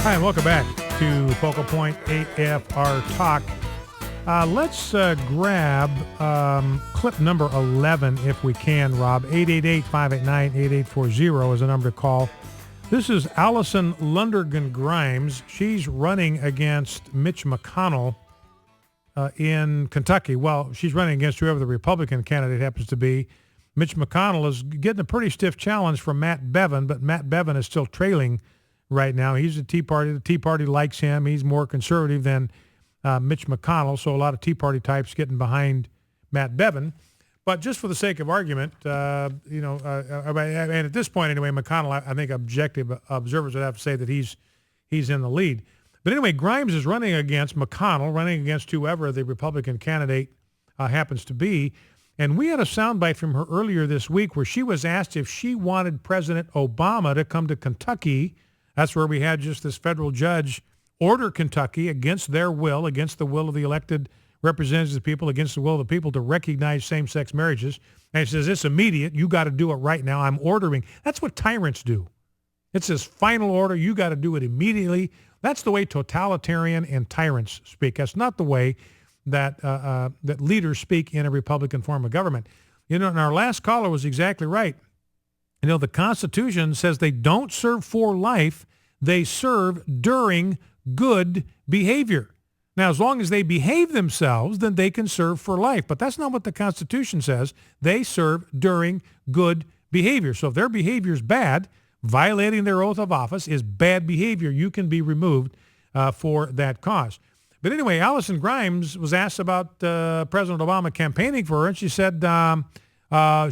Hi, and welcome back to Focal Point AFR Talk. Let's grab clip number 11 if we can, Rob. 888-589-8840 is the number to call. This is Allison Lundergan Grimes. She's running against Mitch McConnell in Kentucky. Well, she's running against whoever the Republican candidate happens to be. Mitch McConnell is getting a pretty stiff challenge from Matt Bevin, but Matt Bevin is still trailing right now. He's a Tea Party. The Tea Party likes him. He's more conservative than Mitch McConnell, so a lot of Tea Party types getting behind Matt Bevin. But just for the sake of argument, and at this point anyway, McConnell, I think objective observers would have to say that he's in the lead. But anyway, Grimes is running against McConnell, running against whoever the Republican candidate happens to be. And we had a soundbite from her earlier this week where she was asked if she wanted President Obama to come to Kentucky. That's where we had just this federal judge order Kentucky against their will, against the will of the elected representatives of the people, against the will of the people to recognize same-sex marriages. And he says, it's immediate. You got to do it right now. I'm ordering. That's what tyrants do. It's this final order. You got to do it immediately. That's the way totalitarian and tyrants speak. That's not the way that that leaders speak in a Republican form of government. You know, and our last caller was exactly right. You know, the Constitution says they don't serve for life. They serve during good behavior. Now, as long as they behave themselves, then they can serve for life. But that's not what the Constitution says. They serve during good behavior. So if their behavior is bad, violating their oath of office is bad behavior. You can be removed for that cause. But anyway, Allison Grimes was asked about President Obama campaigning for her, and she said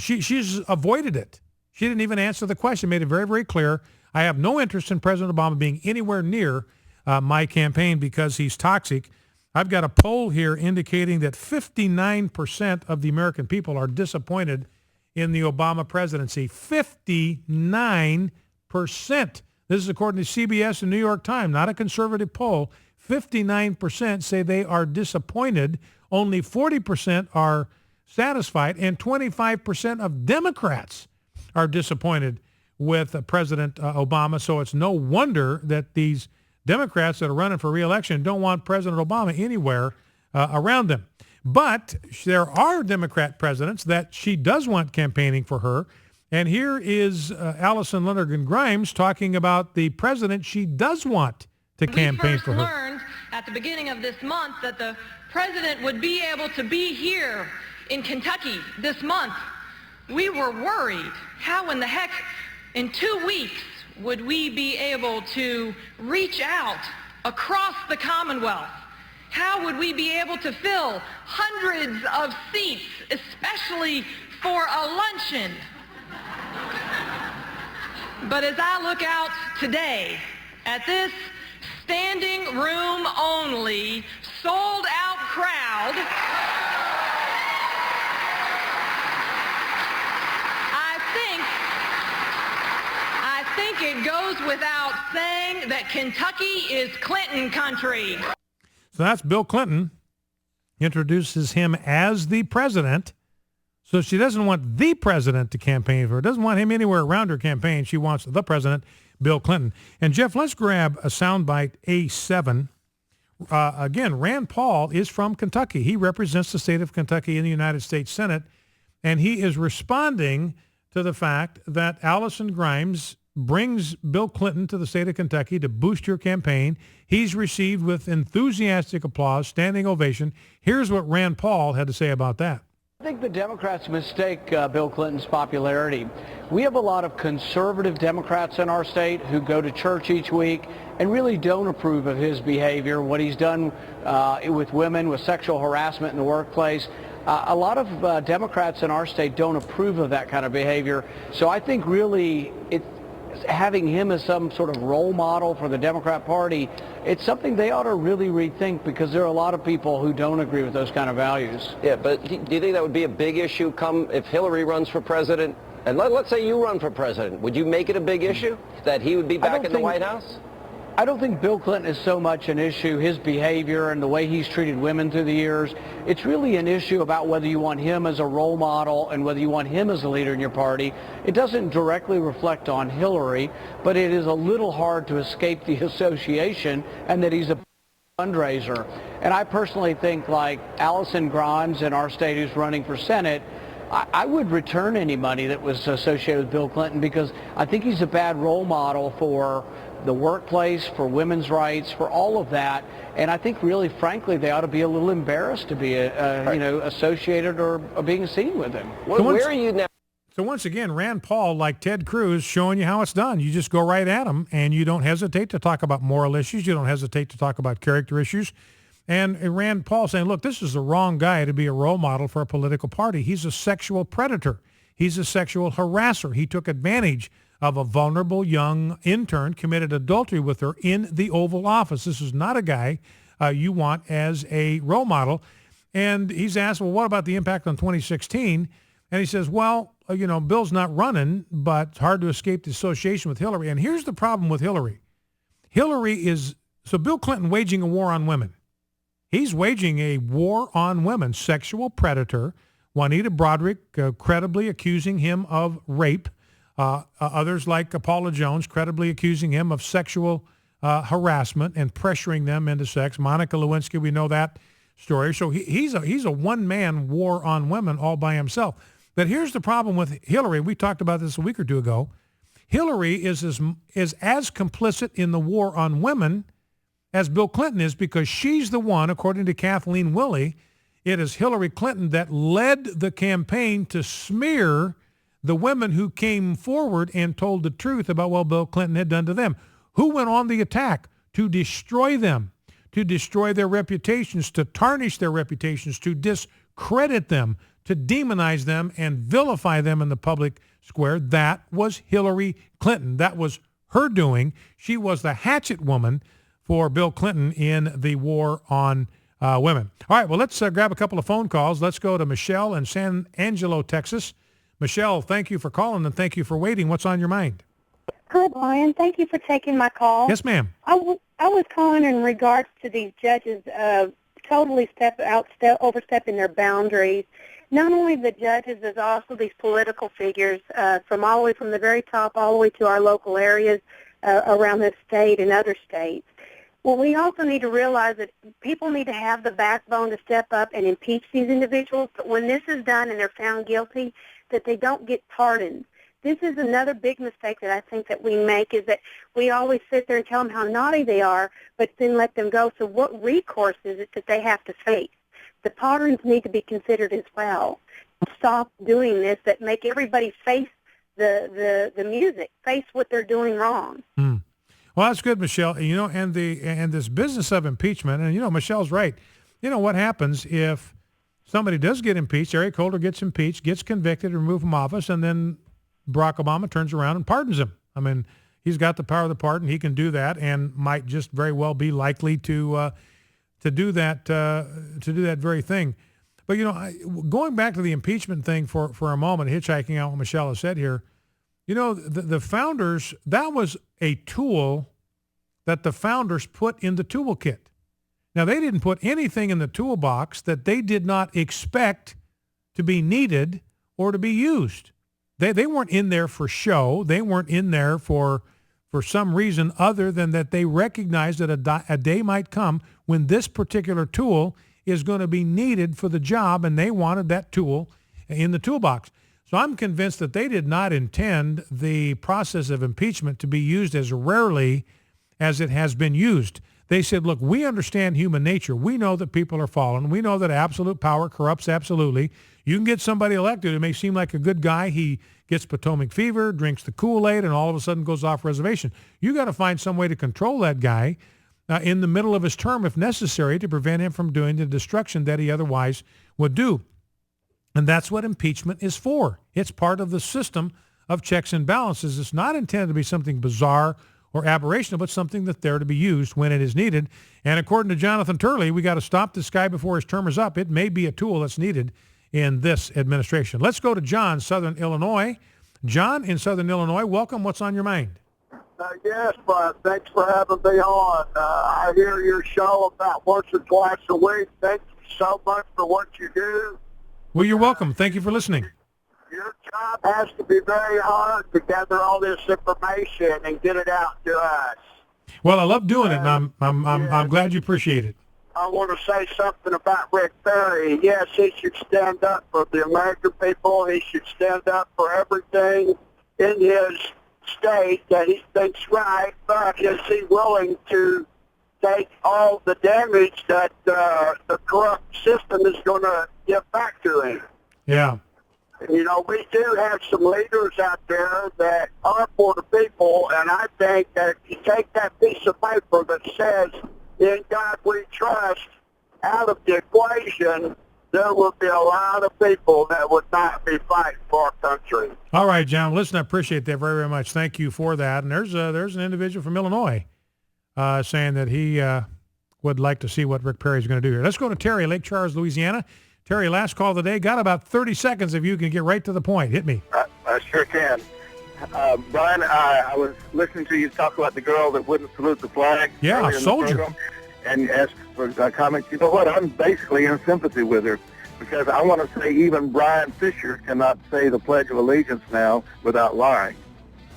she's avoided it. She didn't even answer the question, made it very, very clear. I have no interest in President Obama being anywhere near my campaign because he's toxic. I've got a poll here indicating that 59% of the American people are disappointed in the Obama presidency. 59%. This is according to CBS and New York Times, not a conservative poll. 59% say they are disappointed. Only 40% are satisfied, and 25% of Democrats are disappointed with President Obama. So it's no wonder that these Democrats that are running for re-election don't want President Obama anywhere around them. But there are Democrat presidents that she does want campaigning for her. And here is Allison Lundergan Grimes talking about the president she does want to campaign for her. We first learned at the beginning of this month that the president would be able to be here in Kentucky this month. We were worried. How in the heck in 2 weeks would we be able to reach out across the Commonwealth? How would we be able to fill hundreds of seats, especially for a luncheon? But as I look out today at this standing room only, sold out crowd, I think it goes without saying that Kentucky is Clinton country. So that's Bill Clinton, introduces him as the president. So she doesn't want the president to campaign for her, doesn't want him anywhere around her campaign. She wants the president, Bill Clinton. And Jeff, let's grab a soundbite A7. Again, Rand Paul is from Kentucky. He represents the state of Kentucky in the United States Senate. And he is responding to the fact that Allison Grimes brings Bill Clinton to the state of Kentucky to boost your campaign. He's received with enthusiastic applause, standing ovation. Here's what Rand Paul had to say about that. I think the Democrats mistake Bill Clinton's popularity. We have a lot of conservative Democrats in our state who go to church each week and really don't approve of his behavior, what he's done with women, with sexual harassment in the workplace. A lot of Democrats in our state don't approve of that kind of behavior. So I think really having him as some sort of role model for the Democrat Party, it's something they ought to really rethink, because there are a lot of people who don't agree with those kind of values. Yeah, but do you think that would be a big issue come if Hillary runs for president? And let's say you run for president. Would you make it a big issue that he would be back in the White House? I don't think Bill Clinton is so much an issue, his behavior and the way he's treated women through the years. It's really an issue about whether you want him as a role model and whether you want him as a leader in your party. It doesn't directly reflect on Hillary, but it is a little hard to escape the association and that he's a fundraiser. And I personally think, like Allison Grimes in our state who's running for Senate, I would return any money that was associated with Bill Clinton because I think he's a bad role model for the workplace, for women's rights, for all of that. And I think really, frankly, they ought to be a little embarrassed to be, associated or being seen with him. Where are you now? So once again, Rand Paul, like Ted Cruz, showing you how it's done. You just go right at them, and you don't hesitate to talk about moral issues. You don't hesitate to talk about character issues. And Rand Paul saying, look, this is the wrong guy to be a role model for a political party. He's a sexual predator. He's a sexual harasser. He took advantage of a vulnerable young intern, committed adultery with her in the Oval Office. This is not a guy you want as a role model. And he's asked, well, what about the impact on 2016? And he says, well, Bill's not running, but it's hard to escape the association with Hillary. And here's the problem with Hillary. So Bill Clinton waging a war on women. He's waging a war on women, sexual predator. Juanita Broaddrick credibly accusing him of rape. Others like Paula Jones credibly accusing him of sexual harassment and pressuring them into sex. Monica Lewinsky, we know that story. So he's a one-man war on women all by himself. But here's the problem with Hillary. We talked about this a week or two ago. Hillary is as complicit in the war on women as Bill Clinton is, because she's the one, according to Kathleen Willey, it is Hillary Clinton that led the campaign to smear the women who came forward and told the truth about what Bill Clinton had done to them. Who went on the attack to destroy them, to destroy their reputations, to tarnish their reputations, to discredit them, to demonize them and vilify them in the public square? That was Hillary Clinton. That was her doing. She was the hatchet woman for Bill Clinton in the war on women. All right, well, let's grab a couple of phone calls. Let's go to Michelle in San Angelo, Texas. Michelle, thank you for calling and thank you for waiting. What's on your mind? Hi, Brian. Thank you for taking my call. Yes, ma'am. I was calling in regards to these judges totally overstepping their boundaries. Not only the judges, there's also these political figures from all the way from the very top all the way to our local areas around this state and other states. Well, we also need to realize that people need to have the backbone to step up and impeach these individuals. But when this is done and they're found guilty, that they don't get pardoned. This is another big mistake that I think that we make, is that we always sit there and tell them how naughty they are, but then let them go. So what recourse is it that they have to face? The pardons need to be considered as well. Stop doing this, that make everybody face the music, face what they're doing wrong. Well, that's good, Michelle. And this business of impeachment, and Michelle's right. What happens if somebody does get impeached? Eric Holder gets impeached, gets convicted, removed from office, and then Barack Obama turns around and pardons him. I mean, he's got the power of the pardon. He can do that, and might just very well be likely to do that very thing. But going back to the impeachment thing for a moment, hitchhiking out what Michelle has said here. The founders, that was a tool that the founders put in the toolkit. Now, they didn't put anything in the toolbox that they did not expect to be needed or to be used. They weren't in there for show. They weren't in there for some reason other than that they recognized that a day might come when this particular tool is going to be needed for the job, and they wanted that tool in the toolbox. So I'm convinced that they did not intend the process of impeachment to be used as rarely as it has been used. They said, look, we understand human nature. We know that people are fallen. We know that absolute power corrupts absolutely. You can get somebody elected who may seem like a good guy. He gets Potomac fever, drinks the Kool-Aid, and all of a sudden goes off reservation. You got to find some way to control that guy in the middle of his term if necessary to prevent him from doing the destruction that he otherwise would do. And that's what impeachment is for. It's part of the system of checks and balances. It's not intended to be something bizarre or aberrational, but something that's there to be used when it is needed. And according to Jonathan Turley, we got to stop this guy before his term is up. It may be a tool that's needed in this administration. Let's go to John, Southern Illinois. John in Southern Illinois, welcome. What's on your mind? Yes, but thanks for having me on. I hear your show about once or twice a week. Thank you so much for what you do. Well, you're welcome. Thank you for listening. Your job has to be very hard to gather all this information and get it out to us. Well, I love doing it, and I'm glad you appreciate it. I want to say something about Rick Perry. Yes, he should stand up for the American people. He should stand up for everything in his state that he thinks right, but is he willing to take all the damage that the corrupt system is going to give back to him? Yeah. You know, we do have some leaders out there that are for the people, and I think that if you take that piece of paper that says, "In God We Trust," out of the equation, there will be a lot of people that would not be fighting for our country. All right, John. Listen, I appreciate that very, very much. Thank you for that. And there's an individual from Illinois saying that he would like to see what Rick Perry is going to do here. Let's go to Terry, Lake Charles, Louisiana. Terry, last call of the day. Got about 30 seconds if you can get right to the point. Hit me. I sure can. Brian, I was listening to you talk about the girl that wouldn't salute the flag. Yeah, earlier in the soldier. program, and asked for comments. You know what? I'm basically in sympathy with her because I want to say even Brian Fisher cannot say the Pledge of Allegiance now without lying.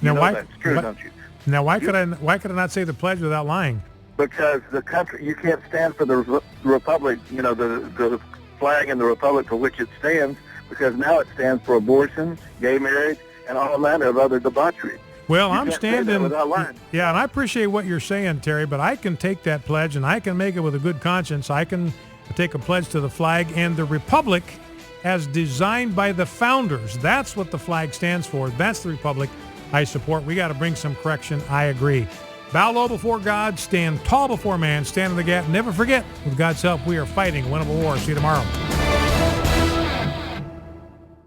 Now, You know why? that's true, don't you? Now, why could I not say the pledge without lying? Because the country, you can't stand for the republic, you know, the flag and the republic for which it stands, because now it stands for abortion, gay marriage, and all manner of other debauchery. Well, You I'm can't say that standing. without lying. Yeah, and I appreciate what you're saying, Terry, but I can take that pledge and I can make it with a good conscience. I can take a pledge to the flag and the republic as designed by the founders. That's what the flag stands for. That's the republic I support. We got to bring some correction. I agree. Bow low before God, stand tall before man, stand in the gap. Never forget, with God's help, we are fighting a winnable war. See you tomorrow.